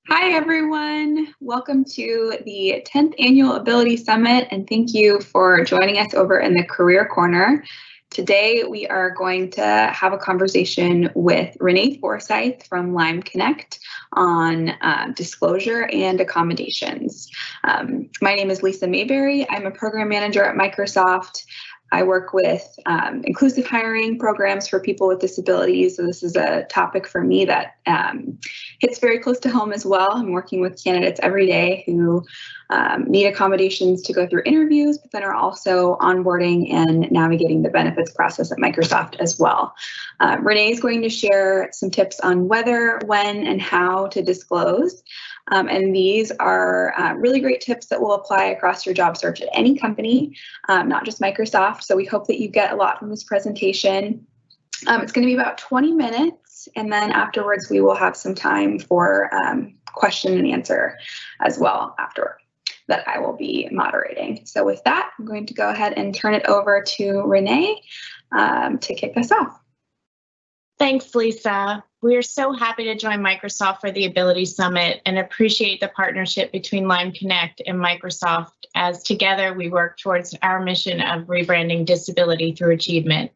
Hi, everyone. Welcome to the 10th Annual Ability Summit, and thank you for joining us over in the Career Corner. Today, we are going to have a conversation with Rene Forsythe from Lime Connect on disclosure and accommodations. My name is Alissa Maberry. I'm a program manager at Microsoft. I work with inclusive hiring programs for people with disabilities. So this is a topic for me that hits very close to home as well. I'm working with candidates every day who need accommodations to go through interviews, but then are also onboarding and navigating the benefits process at Microsoft as well. Rene is going to share some tips on whether, when, and how to disclose. And these are really great tips that will apply across your job search at any company, not just Microsoft. So we hope that you get a lot from this presentation. It's going to be about 20 minutes, and then afterwards we will have some time for question and answer as well after that I will be moderating. So with that, I'm going to go ahead and turn it over to Rene to kick us off. Thanks, Lisa. We are so happy to join Microsoft for the Ability Summit and appreciate the partnership between Lime Connect and Microsoft as together we work towards our mission of rebranding disability through achievement.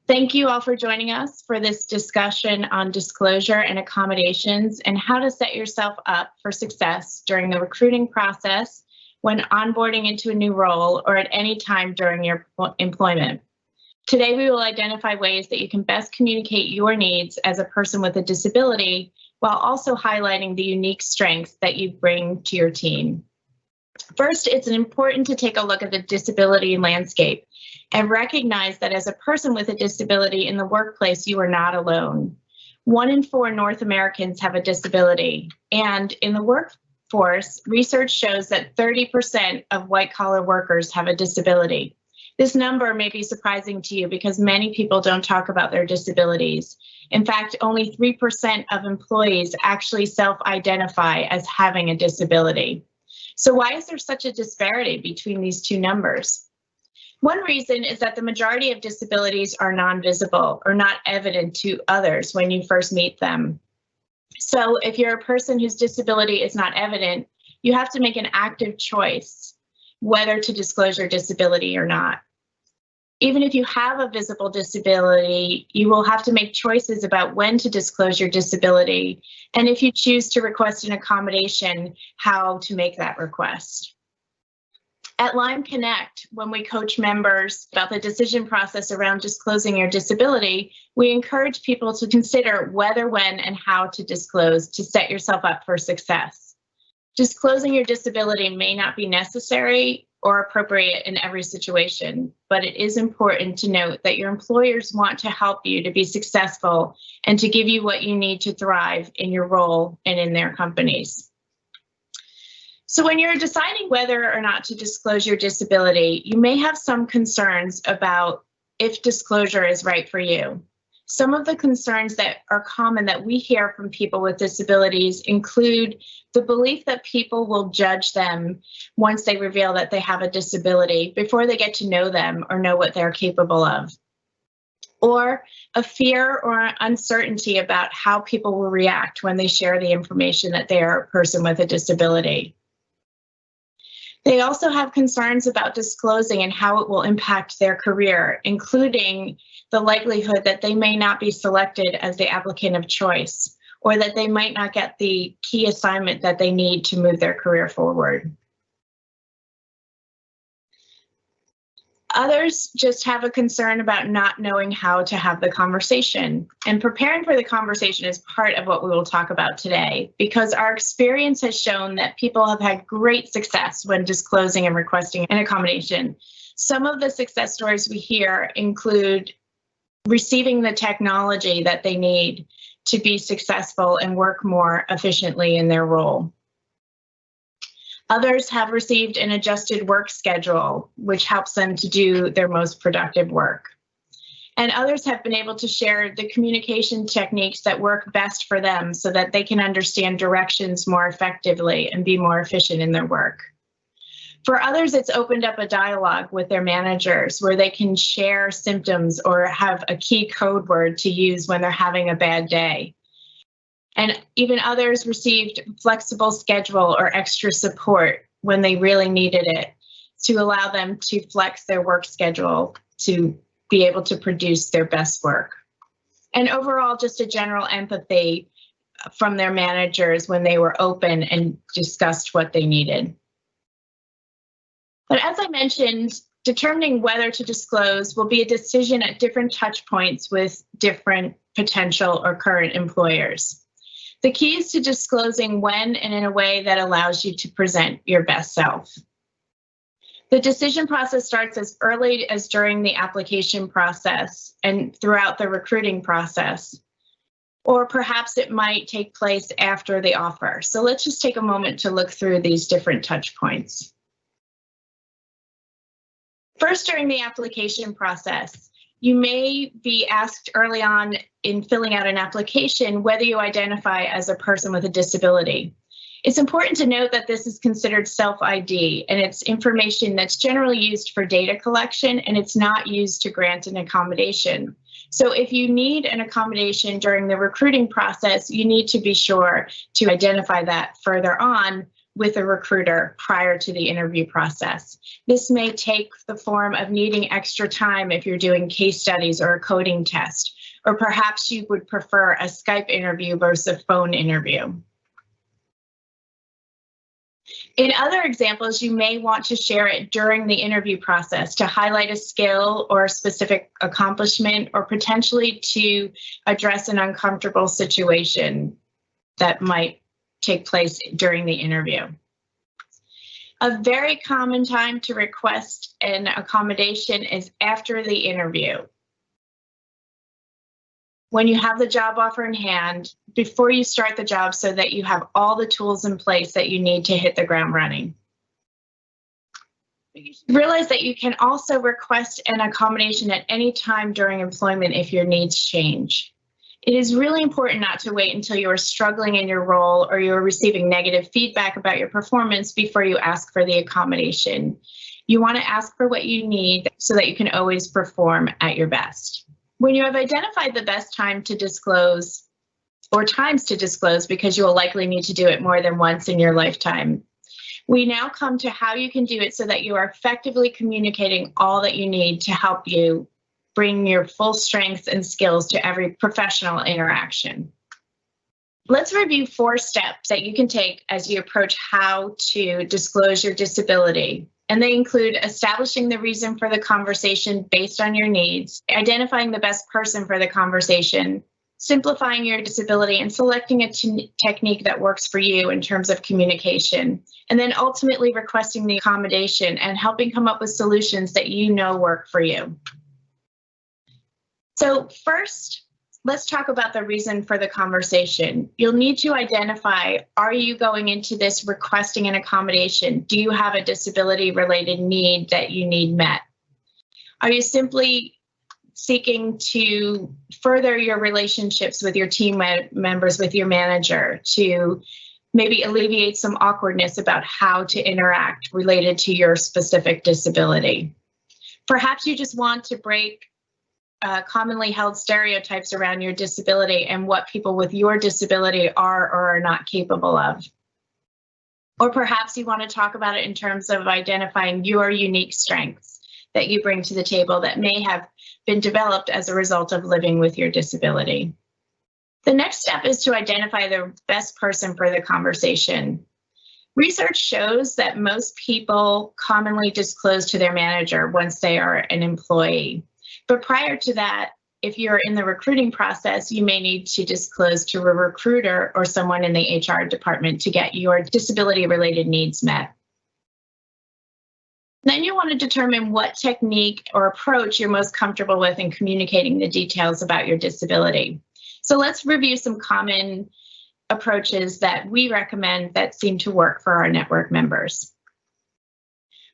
Thank you all for joining us for this discussion on disclosure and accommodations and how to set yourself up for success during the recruiting process, when onboarding into a new role, or at any time during your employment. Today, we will identify ways that you can best communicate your needs as a person with a disability while also highlighting the unique strengths that you bring to your team. First, it's important to take a look at the disability landscape and recognize that as a person with a disability in the workplace, you are not alone. 1 in 4 North Americans have a disability, and in the workforce, research shows that 30% of white-collar workers have a disability. This number may be surprising to you because many people don't talk about their disabilities. In fact, only 3% of employees actually self-identify as having a disability. So why is there such a disparity between these two numbers? One reason is that the majority of disabilities are non-visible or not evident to others when you first meet them. So if you're a person whose disability is not evident, you have to make an active choice whether to disclose your disability or not. Even if you have a visible disability, you will have to make choices about when to disclose your disability, and if you choose to request an accommodation, how to make that request. At Lime Connect, when we coach members about the decision process around disclosing your disability, we encourage people to consider whether, when, and how to disclose to set yourself up for success. Disclosing your disability may not be necessary or appropriate in every situation, but it is important to note that your employers want to help you to be successful and to give you what you need to thrive in your role and in their companies. So when you're deciding whether or not to disclose your disability, you may have some concerns about if disclosure is right for you. Some of the concerns that are common that we hear from people with disabilities include the belief that people will judge them once they reveal that they have a disability before they get to know them or know what they're capable of, or a fear or uncertainty about how people will react when they share the information that they are a person with a disability. They also have concerns about disclosing and how it will impact their career, including the likelihood that they may not be selected as the applicant of choice, or that they might not get the key assignment that they need to move their career forward. Others just have a concern about not knowing how to have the conversation, and preparing for the conversation is part of what we will talk about today, because our experience has shown that people have had great success when disclosing and requesting an accommodation. Some of the success stories we hear include receiving the technology that they need to be successful and work more efficiently in their role. Others have received an adjusted work schedule, which helps them to do their most productive work. And others have been able to share the communication techniques that work best for them so that they can understand directions more effectively and be more efficient in their work. For others, it's opened up a dialogue with their managers where they can share symptoms or have a key code word to use when they're having a bad day. And even others received flexible schedule or extra support when they really needed it to allow them to flex their work schedule to be able to produce their best work. And overall, just a general empathy from their managers when they were open and discussed what they needed. But as I mentioned, determining whether to disclose will be a decision at different touch points with different potential or current employers. The key is to disclosing when and in a way that allows you to present your best self. The decision process starts as early as during the application process and throughout the recruiting process, or perhaps it might take place after the offer. So let's just take a moment to look through these different touch points. First, during the application process, you may be asked early on in filling out an application whether you identify as a person with a disability. It's important to note that this is considered self-ID, and it's information that's generally used for data collection, and it's not used to grant an accommodation. So if you need an accommodation during the recruiting process, you need to be sure to identify that further on with a recruiter prior to the interview process. This may take the form of needing extra time if you're doing case studies or a coding test, or perhaps you would prefer a Skype interview versus a phone interview. In other examples, you may want to share it during the interview process to highlight a skill or a specific accomplishment, or potentially to address an uncomfortable situation that might take place during the interview. A very common time to request an accommodation is after the interview. When you have the job offer in hand, before you start the job, so that you have all the tools in place that you need to hit the ground running. You should realize that you can also request an accommodation at any time during employment if your needs change. It is really important not to wait until you are struggling in your role or you are receiving negative feedback about your performance before you ask for the accommodation. You want to ask for what you need so that you can always perform at your best. When you have identified the best time to disclose, or times to disclose, because you will likely need to do it more than once in your lifetime, we now come to how you can do it so that you are effectively communicating all that you need to help you bring your full strengths and skills to every professional interaction. Let's review 4 steps that you can take as you approach how to disclose your disability. And they include establishing the reason for the conversation based on your needs, identifying the best person for the conversation, simplifying your disability, and selecting a technique that works for you in terms of communication, and then ultimately requesting the accommodation and helping come up with solutions that you know work for you. So first, let's talk about the reason for the conversation. You'll need to identify, are you going into this requesting an accommodation? Do you have a disability-related need that you need met? Are you simply seeking to further your relationships with your team members, with your manager, to maybe alleviate some awkwardness about how to interact related to your specific disability? Perhaps you just want to break commonly held stereotypes around your disability and what people with your disability are or are not capable of. Or perhaps you want to talk about it in terms of identifying your unique strengths that you bring to the table that may have been developed as a result of living with your disability. The next step is to identify the best person for the conversation. Research shows that most people commonly disclose to their manager once they are an employee. But prior to that, if you're in the recruiting process, you may need to disclose to a recruiter or someone in the HR department to get your disability-related needs met. Then you want to determine what technique or approach you're most comfortable with in communicating the details about your disability. So let's review some common approaches that we recommend that seem to work for our network members.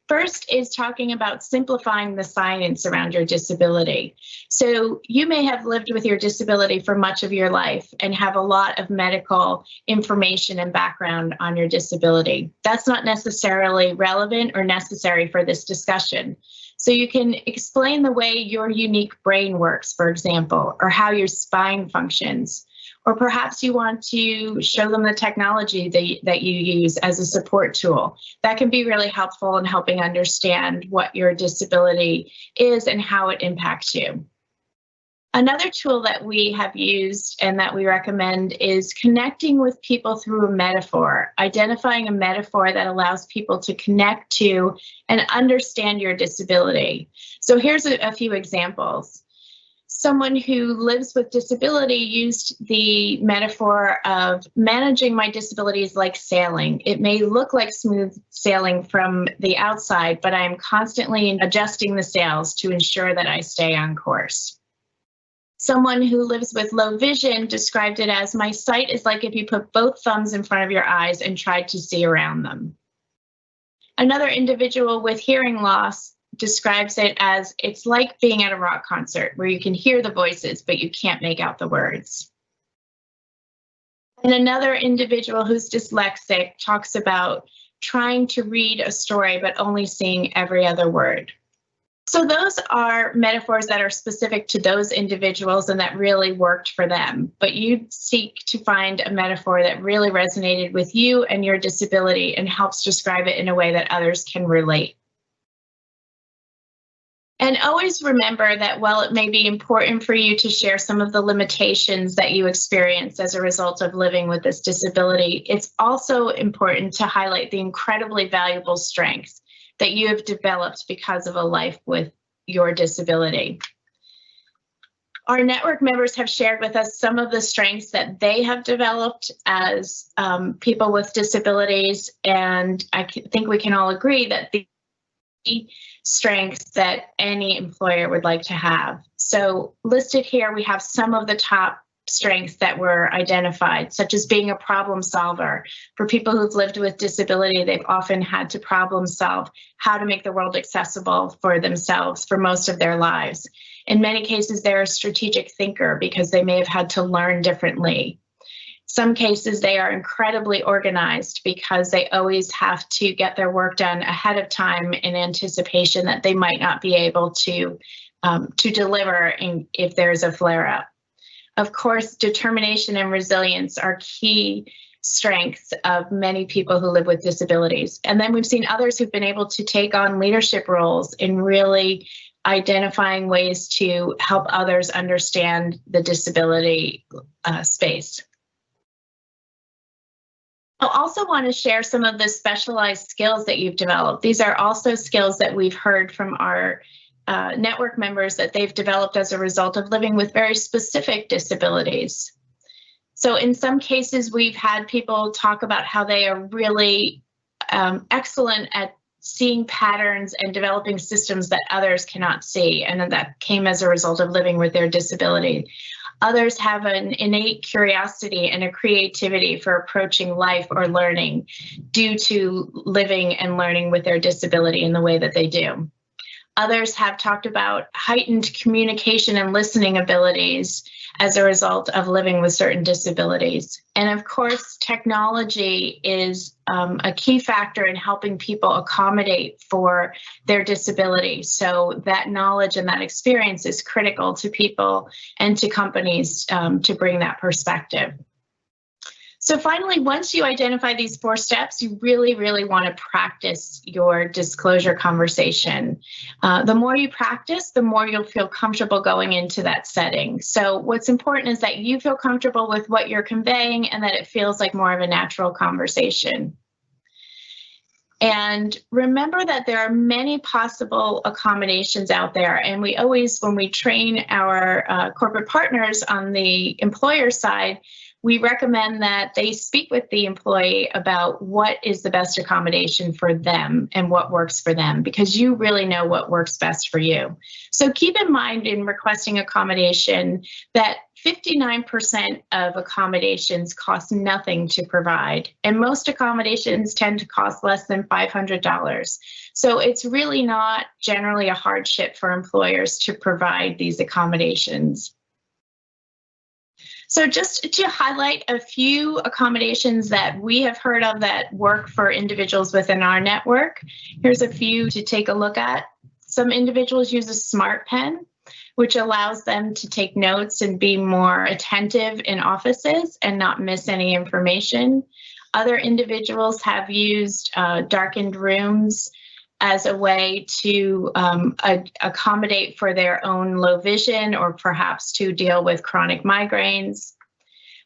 First is talking about simplifying the science around your disability. So you may have lived with your disability for much of your life and have a lot of medical information and background on your disability. That's not necessarily relevant or necessary for this discussion. So you can explain the way your unique brain works, for example, or how your spine functions, Or perhaps you want to show them the technology that you use as a support tool. That can be really helpful in helping understand what your disability is and how it impacts you. Another tool that we have used and that we recommend is connecting with people through a metaphor, identifying a metaphor that allows people to connect to and understand your disability. So here's a few examples. Someone who lives with disability used the metaphor of managing my disability is like sailing. It may look like smooth sailing from the outside, but I'm constantly adjusting the sails to ensure that I stay on course. Someone who lives with low vision described it as, my sight is like if you put both thumbs in front of your eyes and tried to see around them. Another individual with hearing loss describes it as, it's like being at a rock concert where you can hear the voices, but you can't make out the words. And another individual who's dyslexic talks about trying to read a story, but only seeing every other word. So those are metaphors that are specific to those individuals and that really worked for them. But you seek to find a metaphor that really resonated with you and your disability and helps describe it in a way that others can relate. And always remember that while it may be important for you to share some of the limitations that you experience as a result of living with this disability, it's also important to highlight the incredibly valuable strengths that you have developed because of a life with your disability. Our network members have shared with us some of the strengths that they have developed as people with disabilities, and I think we can all agree that the strengths that any employer would like to have. So listed here, we have some of the top strengths that were identified, such as being a problem solver. For people who've lived with disability, they've often had to problem solve how to make the world accessible for themselves for most of their lives. In many cases, they're a strategic thinker because they may have had to learn differently. Some cases, they are incredibly organized because they always have to get their work done ahead of time in anticipation that they might not be able to deliver if there's a flare-up. Of course, determination and resilience are key strengths of many people who live with disabilities. And then we've seen others who've been able to take on leadership roles in really identifying ways to help others understand the disability space. I also want to share some of the specialized skills that you've developed. These are also skills that we've heard from our network members that they've developed as a result of living with very specific disabilities. So in some cases, we've had people talk about how they are really excellent at seeing patterns and developing systems that others cannot see, and that came as a result of living with their disability. Others have an innate curiosity and a creativity for approaching life or learning due to living and learning with their disability in the way that they do. Others have talked about heightened communication and listening abilities as a result of living with certain disabilities. And of course, technology is a key factor in helping people accommodate for their disability. So that knowledge and that experience is critical to people and to companies to bring that perspective. So finally, once you identify these 4 steps, you really, really want to practice your disclosure conversation. The more you practice, the more you'll feel comfortable going into that setting. So what's important is that you feel comfortable with what you're conveying and that it feels like more of a natural conversation. And remember that there are many possible accommodations out there. And we always, when we train our corporate partners on the employer side, we recommend that they speak with the employee about what is the best accommodation for them and what works for them, because you really know what works best for you. So keep in mind in requesting accommodation that 59% of accommodations cost nothing to provide, and most accommodations tend to cost less than $500. So it's really not generally a hardship for employers to provide these accommodations. So just to highlight a few accommodations that we have heard of that work for individuals within our network, here's a few to take a look at. Some individuals use a smart pen, which allows them to take notes and be more attentive in offices and not miss any information. Other individuals have used darkened rooms as a way to accommodate for their own low vision or perhaps to deal with chronic migraines.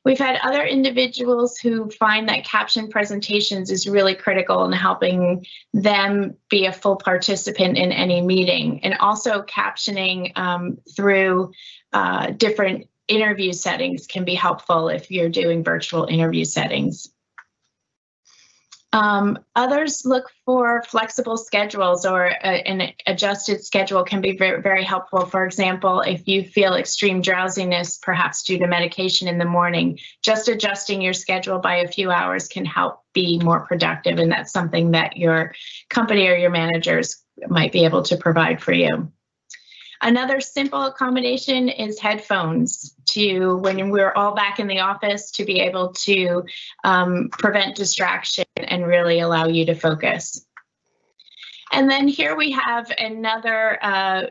We've had other individuals who find that caption presentations is really critical in helping them be a full participant in any meeting, and also captioning through different interview settings can be helpful if you're doing virtual interview settings. Others look for flexible schedules, or an adjusted schedule can be very, very helpful. For example, if you feel extreme drowsiness, perhaps due to medication in the morning, just adjusting your schedule by a few hours can help be more productive, and that's something that your company or your managers might be able to provide for you. Another simple accommodation is headphones, to when we're all back in the office, to be able to prevent distraction and really allow you to focus. And then here we have another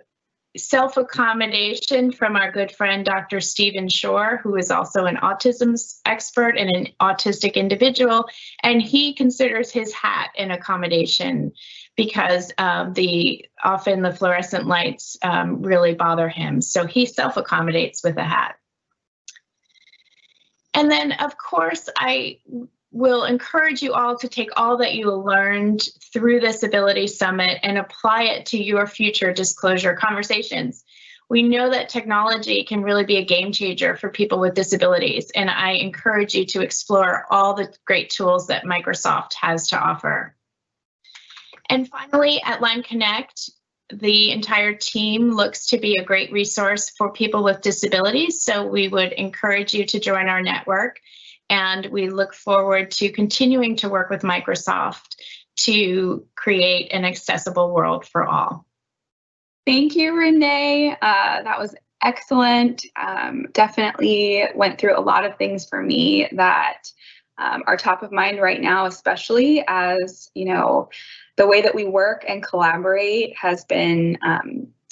self-accommodation from our good friend, Dr. Stephen Shore, who is also an autism expert and an autistic individual. And he considers his hat an accommodation because often the fluorescent lights really bother him. So he self-accommodates with a hat. And then, of course, I will encourage you all to take all that you learned through this Ability Summit and apply it to your future disclosure conversations. We know that technology can really be a game changer for people with disabilities, and I encourage you to explore all the great tools that Microsoft has to offer. And finally, at Lyme Connect, the entire team looks to be a great resource for people with disabilities, so we would encourage you to join our network, and we look forward to continuing to work with Microsoft to create an accessible world for all. Thank you, Rene. That was excellent. Definitely went through a lot of things for me that are top of mind right now, especially as, you know, the way that we work and collaborate has been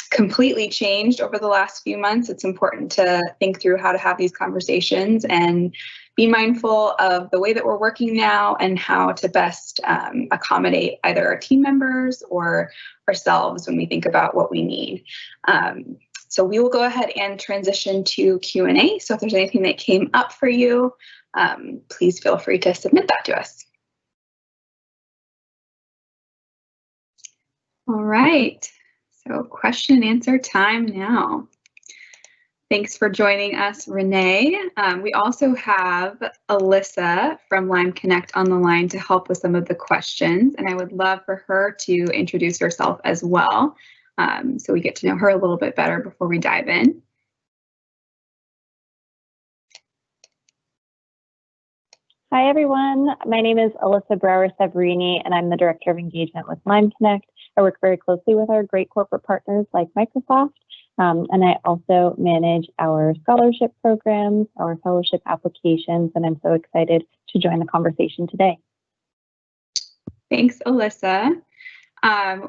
completely changed over the last few months. It's important to think through how to have these conversations and be mindful of the way that we're working now and how to best accommodate either our team members or ourselves when we think about what we need. So we will go ahead and transition to Q&A. So if there's anything that came up for you, please feel free to submit that to us. All right, so question and answer time now. Thanks for joining us, Rene. We also have Alissa from Lyme Connect on the line to help with some of the questions, and I would love for her to introduce herself as well, so we get to know her a little bit better before we dive in. Hi, everyone. My name is Alissa Brower-Severini, and I'm the Director of Engagement with Lyme Connect. I work very closely with our great corporate partners like Microsoft, and I also manage our scholarship programs, our fellowship applications, and I'm so excited to join the conversation today. Thanks, Alissa.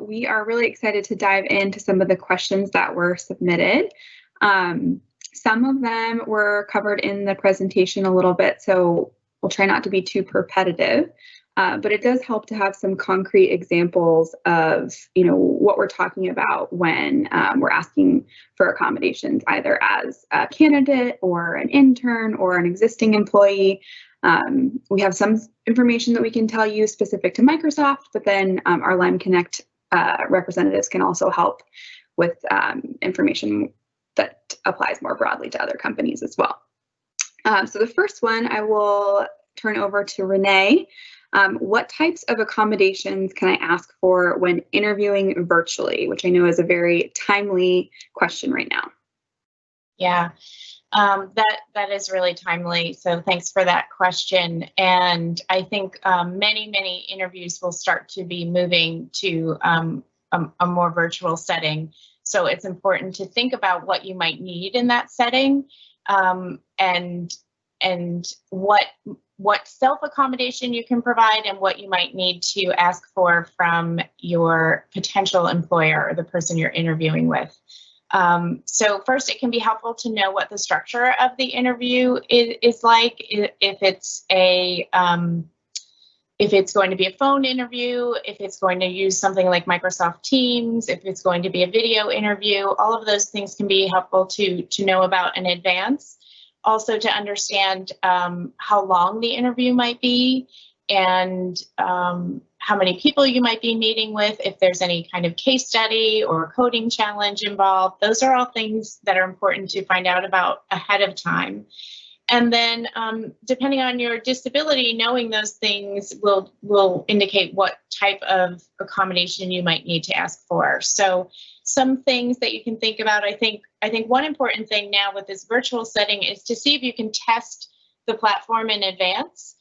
We are really excited to dive into some of the questions that were submitted. Some of them were covered in the presentation a little bit, so we'll try not to be too repetitive. But it does help to have some concrete examples of, you know, what we're talking about when we're asking for accommodations, either as a candidate or an intern or an existing employee. We have some information that we can tell you specific to Microsoft, but then our Lyme Connect representatives can also help with information that applies more broadly to other companies as well. So the first one I will turn over to Rene. What types of accommodations can I ask for when interviewing virtually, which I know is a very timely question right now? Yeah, that is really timely. So thanks for that question. And I think many interviews will start to be moving to a more virtual setting. So it's important to think about what you might need in that setting, and what self-accommodation you can provide and what you might need to ask for from your potential employer or the person you're interviewing with. So first, it can be helpful to know what the structure of the interview is like. If it's going to be a phone interview, if it's going to use something like Microsoft Teams, if it's going to be a video interview, all of those things can be helpful to know about in advance. Also to understand how long the interview might be and how many people you might be meeting with, if there's any kind of case study or coding challenge involved. Those are all things that are important to find out about ahead of time. And then depending on your disability, knowing those things will indicate what type of accommodation you might need to ask for. So some things that you can think about, I think one important thing now with this virtual setting is to see if you can test the platform in advance.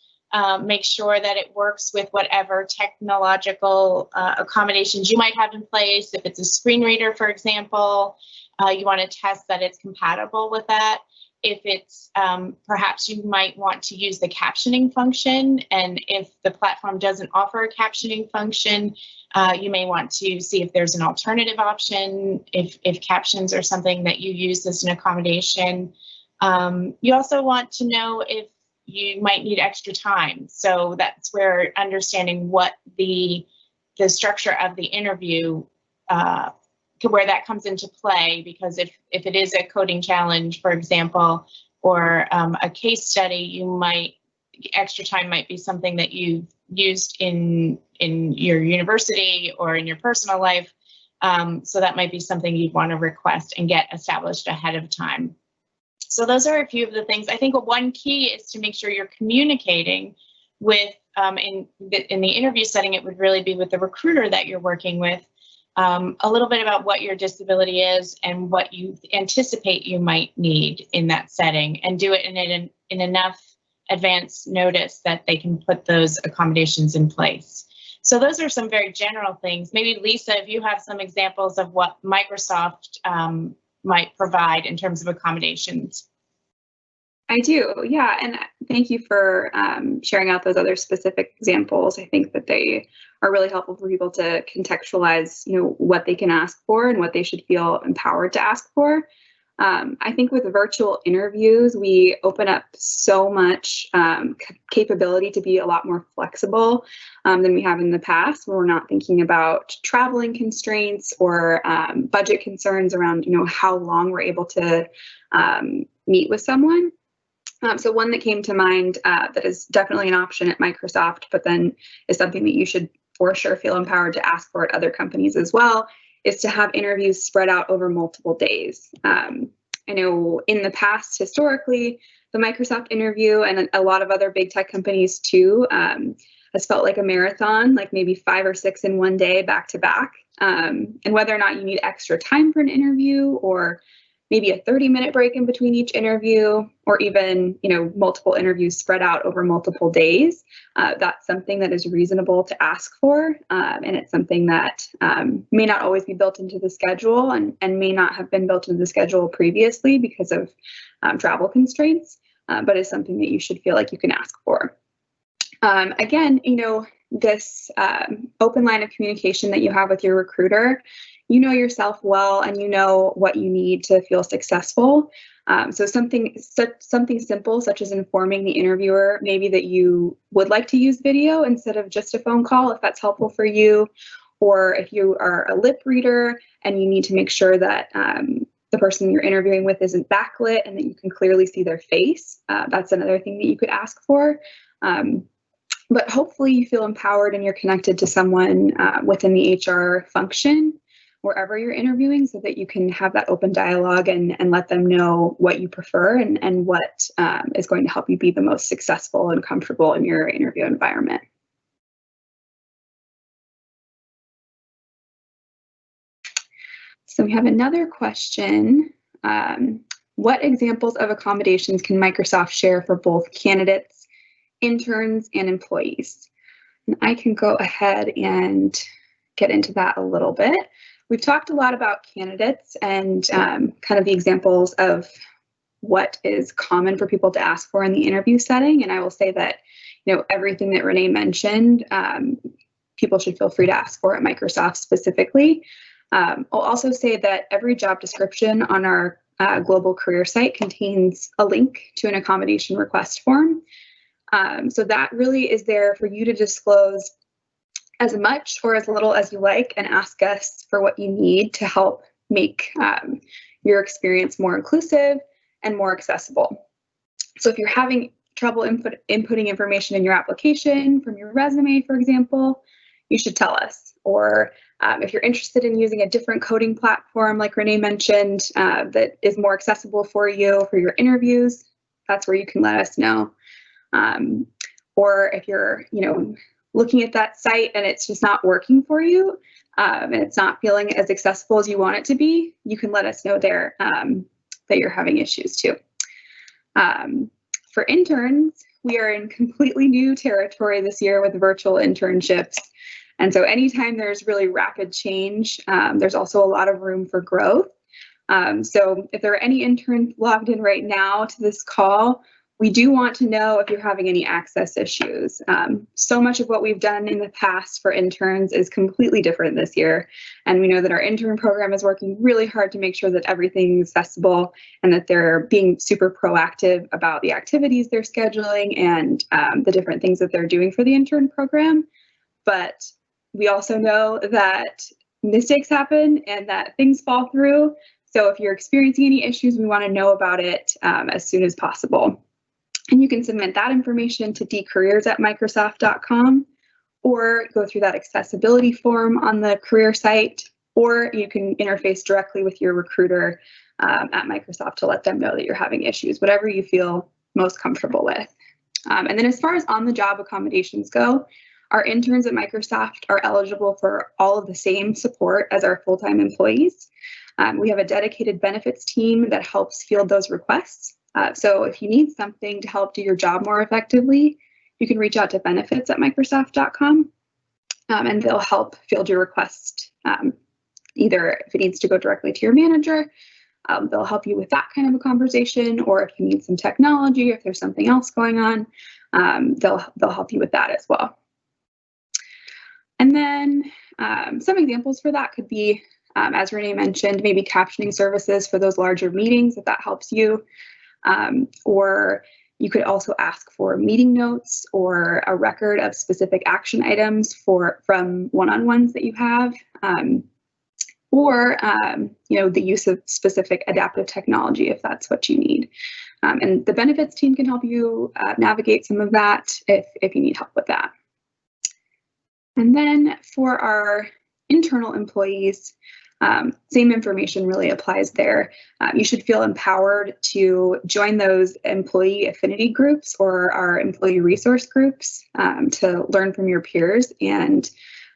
Make sure that it works with whatever technological accommodations you might have in place. If it's a screen reader, for example, you want to test that it's compatible with that. If it's perhaps you might want to use the captioning function, and if the platform doesn't offer a captioning function, you may want to see if there's an alternative option, if captions are something that you use as an accommodation. You also want to know if you might need extra time. So that's where understanding what the structure of the interview where that comes into play, because if it is a coding challenge, for example, or a case study, extra time might be something that you've used in your university or in your personal life. So that might be something you'd want to request and get established ahead of time. So those are a few of the things. I think one key is to make sure you're communicating with, in the interview setting, it would really be with the recruiter that you're working with, a little bit about what your disability is and what you anticipate you might need in that setting, and do it in enough advance notice that they can put those accommodations in place. So those are some very general things. Maybe Lisa, if you have some examples of what Microsoft might provide in terms of accommodations. I do, yeah, and thank you for sharing out those other specific examples. I think that they are really helpful for people to contextualize, what they can ask for and what they should feel empowered to ask for. I think with virtual interviews, we open up so much capability to be a lot more flexible than we have in the past, where we're not thinking about traveling constraints or budget concerns around, how long we're able to meet with someone. So one that came to mind that is definitely an option at Microsoft, but then is something that you should for sure feel empowered to ask for at other companies as well, is to have interviews spread out over multiple days. I know in the past, historically, the Microsoft interview and a lot of other big tech companies too has felt like a marathon, like maybe 5 or 6 in one day back to back. And whether or not you need extra time for an interview, or maybe a 30-minute break in between each interview, or even, multiple interviews spread out over multiple days. That's something that is reasonable to ask for. And it's something that may not always be built into the schedule and may not have been built into the schedule previously because of travel constraints, but is something that you should feel like you can ask for. Again, this open line of communication that you have with your recruiter, you know yourself well, and you know what you need to feel successful. So something simple, such as informing the interviewer maybe that you would like to use video instead of just a phone call, if that's helpful for you, or if you are a lip reader and you need to make sure that the person you're interviewing with isn't backlit and that you can clearly see their face. That's another thing that you could ask for. But hopefully you feel empowered and you're connected to someone within the HR function wherever you're interviewing, so that you can have that open dialogue and let them know what you prefer and what is going to help you be the most successful and comfortable in your interview environment. So we have another question. What examples of accommodations can Microsoft share for both candidates, interns, and employees? And I can go ahead and get into that a little bit. We've talked a lot about candidates and kind of the examples of what is common for people to ask for in the interview setting. And I will say that, everything that Rene mentioned, people should feel free to ask for at Microsoft specifically. I'll also say that every job description on our global career site contains a link to an accommodation request form. So that really is there for you to disclose as much or as little as you like and ask us for what you need to help make your experience more inclusive and more accessible. So if you're having trouble inputting information in your application from your resume, for example, you should tell us. Or if you're interested in using a different coding platform, like Rene mentioned, that is more accessible for you for your interviews, that's where you can let us know. Or if you're, looking at that site and it's just not working for you, and it's not feeling as accessible as you want it to be, you can let us know there that you're having issues too. For interns, we are in completely new territory this year with virtual internships. And so anytime there's really rapid change, there's also a lot of room for growth. So if there are any interns logged in right now to this call, we do want to know if you're having any access issues. So much of what we've done in the past for interns is completely different this year. And we know that our intern program is working really hard to make sure that everything is accessible and that they're being super proactive about the activities they're scheduling and the different things that they're doing for the intern program. But we also know that mistakes happen and that things fall through. So if you're experiencing any issues, we want to know about it as soon as possible. And you can submit that information to dcareers@microsoft.com or go through that accessibility form on the career site, or you can interface directly with your recruiter at Microsoft to let them know that you're having issues, whatever you feel most comfortable with. And then as far as on-the-job accommodations go, our interns at Microsoft are eligible for all of the same support as our full-time employees. We have a dedicated benefits team that helps field those requests. So if you need something to help do your job more effectively, you can reach out to benefits@microsoft.com, and they'll help field your request. Either if it needs to go directly to your manager, they'll help you with that kind of a conversation, or if you need some technology, if there's something else going on, they'll help you with that as well. And then some examples for that could be, as Rene mentioned, maybe captioning services for those larger meetings, if that helps you. Or you could also ask for meeting notes or a record of specific action items from one-on-ones that you have, or the use of specific adaptive technology if that's what you need. And the benefits team can help you navigate some of that if you need help with that. And then for our internal employees, same information really applies there. You should feel empowered to join those employee affinity groups or our employee resource groups to learn from your peers and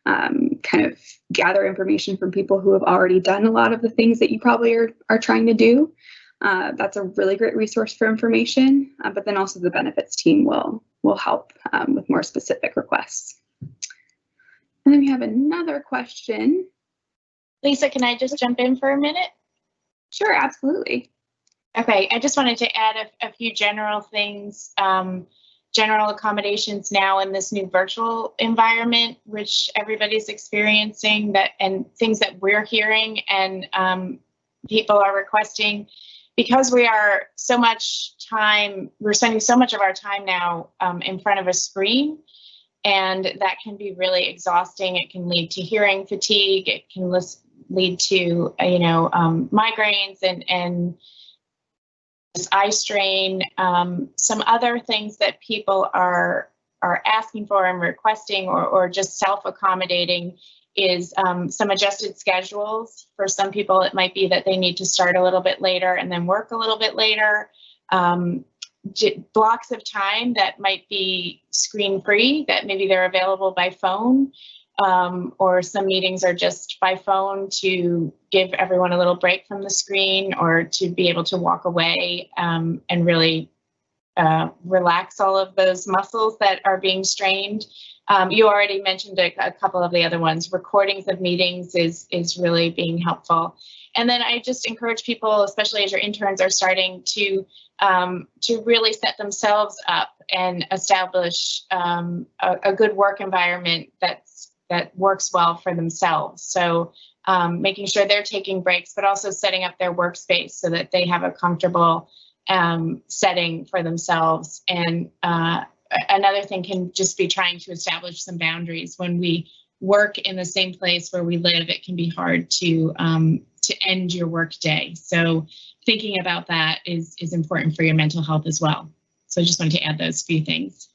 kind of gather information from people who have already done a lot of the things that you probably are trying to do. That's a really great resource for information, but then also the benefits team will help with more specific requests. And then we have another question. Lisa, can I just jump in for a minute? Sure, absolutely. Okay, I just wanted to add a few general things, general accommodations now in this new virtual environment, which everybody's experiencing, and things that we're hearing and people are requesting. Because we are we're spending so much of our time now in front of a screen, and that can be really exhausting. It can lead to hearing fatigue. It can lead to migraines and eye strain. Some other things that people are asking for and requesting, or just self-accommodating, is some adjusted schedules. For some people, it might be that they need to start a little bit later and then work a little bit later. Blocks of time that might be screen-free, that maybe they're available by phone, or some meetings are just by phone to give everyone a little break from the screen, or to be able to walk away and really relax all of those muscles that are being strained. You already mentioned a couple of the other ones. Recordings of meetings is really being helpful. And then I just encourage people, especially as your interns are starting, to really set themselves up and establish a good work environment that's that works well for themselves. So making sure they're taking breaks, but also setting up their workspace so that they have a comfortable setting for themselves. And another thing can just be trying to establish some boundaries. When we work in the same place where we live, it can be hard to end your work day. So thinking about that is important for your mental health as well. So I just wanted to add those few things.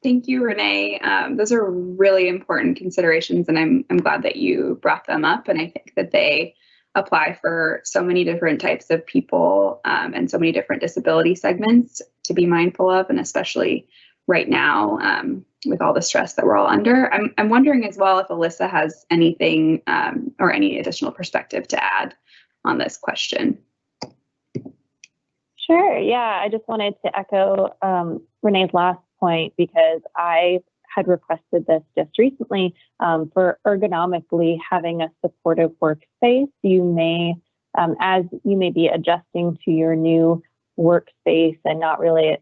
Thank you, Renee. Those are really important considerations, and I'm glad that you brought them up. And I think that they apply for so many different types of people and so many different disability segments to be mindful of, and especially right now with all the stress that we're all under. I'm wondering as well if Alissa has anything or any additional perspective to add on this question. Sure. Yeah, I just wanted to echo Renee's last point, because I had requested this just recently for ergonomically having a supportive workspace. You may, as you may be adjusting to your new workspace and not really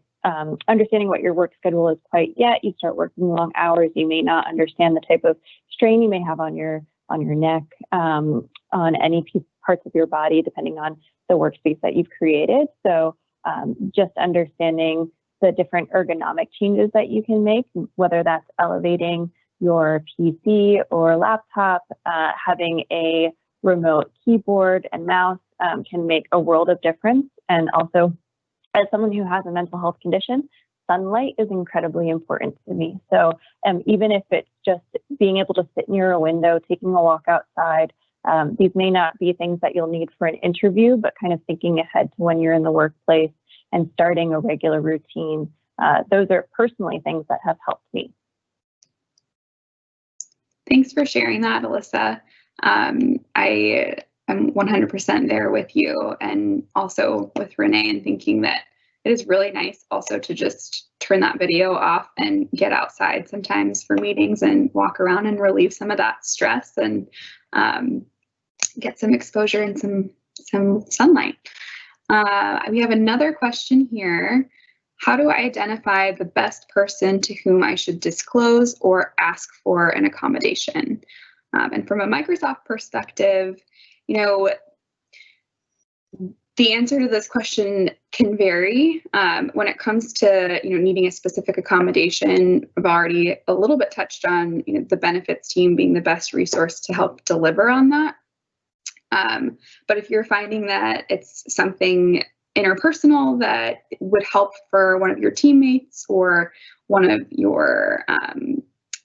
understanding what your work schedule is quite yet, you start working long hours. You may not understand the type of strain you may have on your neck, on any parts of your body, depending on the workspace that you've created. So just understanding the different ergonomic changes that you can make, whether that's elevating your PC or laptop, having a remote keyboard and mouse can make a world of difference. And also, as someone who has a mental health condition, sunlight is incredibly important to me. So even if it's just being able to sit near a window, taking a walk outside, these may not be things that you'll need for an interview, but kind of thinking ahead to when you're in the workplace and starting a regular routine. Those are personally things that have helped me. Thanks for sharing that, Alissa. I am 100% there with you, and also with Renee, and thinking that it is really nice also to just turn that video off and get outside sometimes for meetings and walk around and relieve some of that stress and get some exposure and some sunlight. We have another question here. How do I identify the best person to whom I should disclose or ask for an accommodation? And from a Microsoft perspective, you know, the answer to this question can vary. When it comes to, you know, needing a specific accommodation, I've already a little bit touched on, you know, the benefits team being the best resource to help deliver on that. But if you're finding that it's something interpersonal that would help for one of your teammates or one of your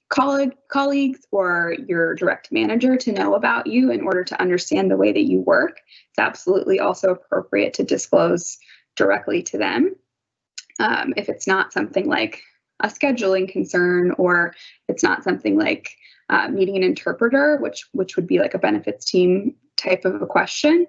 colleagues or your direct manager to know about you in order to understand the way that you work, it's absolutely also appropriate to disclose directly to them. If it's not something like a scheduling concern, or it's not something like needing an interpreter, which would be like a benefits team type of a question,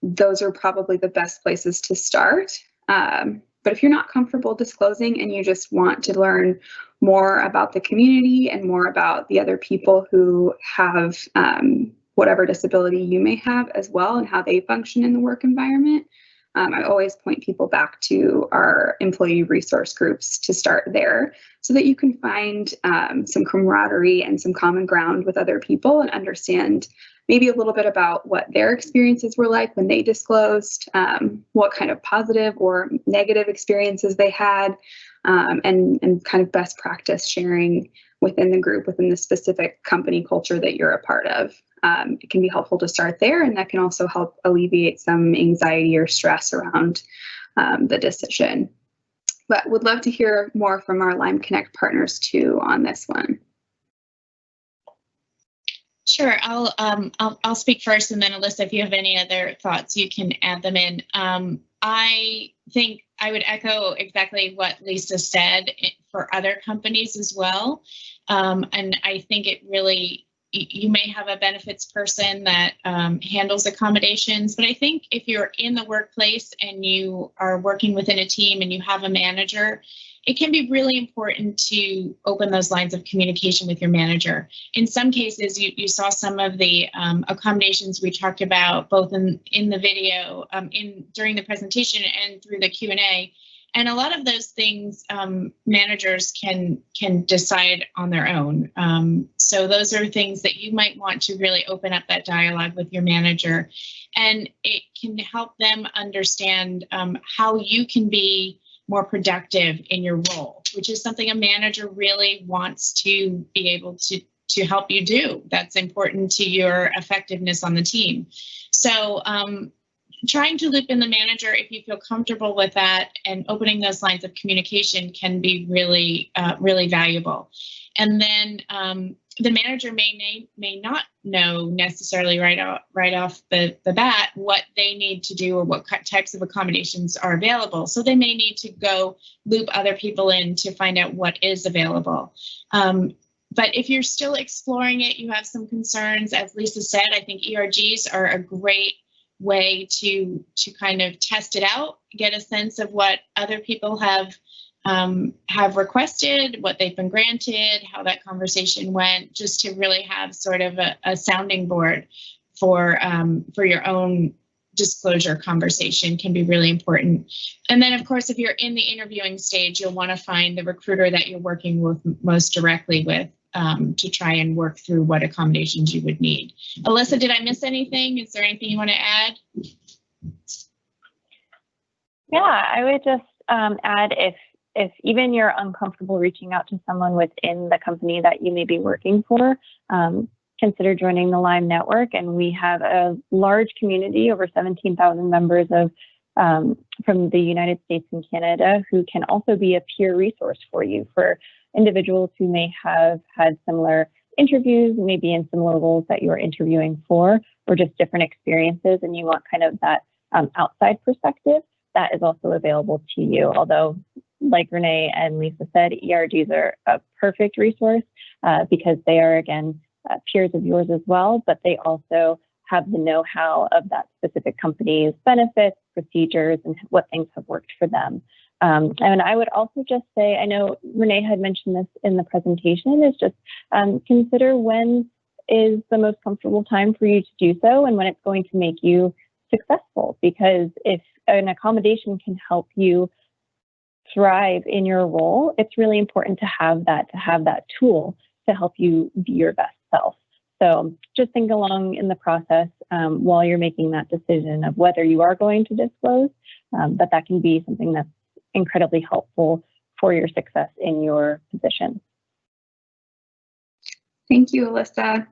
those are probably the best places to start. But if you're not comfortable disclosing and you just want to learn more about the community and more about the other people who have whatever disability you may have as well and how they function in the work environment, I always point people back to our employee resource groups to start there so that you can find some camaraderie and some common ground with other people and understand maybe a little bit about what their experiences were like when they disclosed, what kind of positive or negative experiences they had, and kind of best practice sharing within the group, within the specific company culture that you're a part of. It can be helpful to start there, and that can also help alleviate some anxiety or stress around the decision. But would love to hear more from our Lyme Connect partners too on this one. Sure, I'll speak first, and then Alissa, if you have any other thoughts, you can add them in. I think I would echo exactly what Lisa said for other companies as well. And I think it really, you may have a benefits person that handles accommodations, but I think if you're in the workplace and you are working within a team and you have a manager, it can be really important to open those lines of communication with your manager. In some cases, you saw some of the accommodations we talked about both in the video, during the presentation and through the Q&A. And a lot of those things managers can decide on their own. So those are things that you might want to really open up that dialogue with your manager, and it can help them understand how you can be more productive in your role, which is something a manager really wants to be able to help you do. That's important to your effectiveness on the team. So trying to loop in the manager, if you feel comfortable with that, and opening those lines of communication can be really, really valuable. And then the manager may not know necessarily right off the bat what they need to do or what types of accommodations are available. So they may need to go loop other people in to find out what is available. But if you're still exploring it, you have some concerns, as Lisa said, I think ERGs are a great way to kind of test it out, get a sense of what other people have requested, what they've been granted, how that conversation went, just to really have sort of a sounding board for your own disclosure conversation can be really important. And then, of course, if you're in the interviewing stage, you'll want to find the recruiter that you're working with most directly with to try and work through what accommodations you would need. Alissa, did I miss anything? Is there anything you want to add? Yeah, I would just add, if even you're uncomfortable reaching out to someone within the company that you may be working for, consider joining the Lyme network. And we have a large community, over 17,000 members from the United States and Canada, who can also be a peer resource for you, for individuals who may have had similar interviews, maybe in similar roles that you're interviewing for, or just different experiences, and you want kind of that outside perspective. That is also available to you. Although, like Rene and Lisa said, ERGs are a perfect resource because they are, again, peers of yours as well, but they also have the know-how of that specific company's benefits, procedures, and what things have worked for them. And I would also just say, I know Rene had mentioned this in the presentation, is just consider when is the most comfortable time for you to do so and when it's going to make you successful. Because if an accommodation can help you thrive in your role, it's really important to have that tool to help you be your best self. So just think along in the process while you're making that decision of whether you are going to disclose, but that can be something that's incredibly helpful for your success in your position. Thank you, Alissa.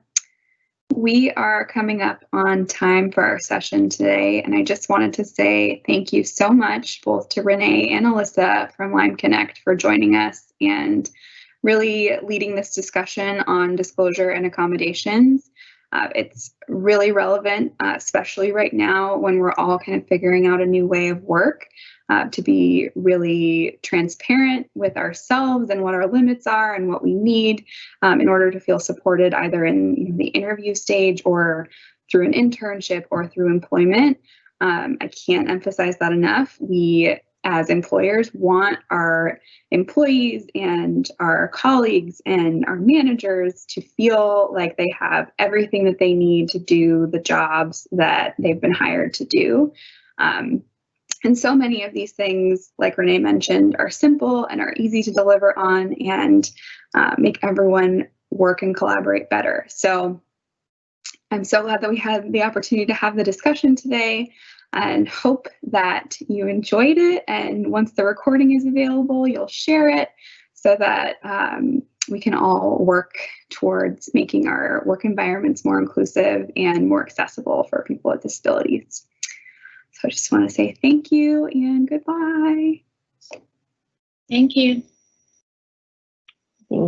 We are coming up on time for our session today, and I just wanted to say thank you so much both to Rene and Alissa from Lyme Connect for joining us and really leading this discussion on disclosure and accommodations. It's really relevant, especially right now when we're all kind of figuring out a new way of work, to be really transparent with ourselves and what our limits are and what we need in order to feel supported either in the interview stage or through an internship or through employment. I can't emphasize that enough. We, as employers, want our employees and our colleagues and our managers to feel like they have everything that they need to do the jobs that they've been hired to do. And so many of these things, like Rene mentioned, are simple and are easy to deliver on and make everyone work and collaborate better. So I'm so glad that we had the opportunity to have the discussion today, and hope that you enjoyed it. And once the recording is available, you'll share it so that we can all work towards making our work environments more inclusive and more accessible for people with disabilities. So I just want to say thank you and goodbye. Thank you. Thank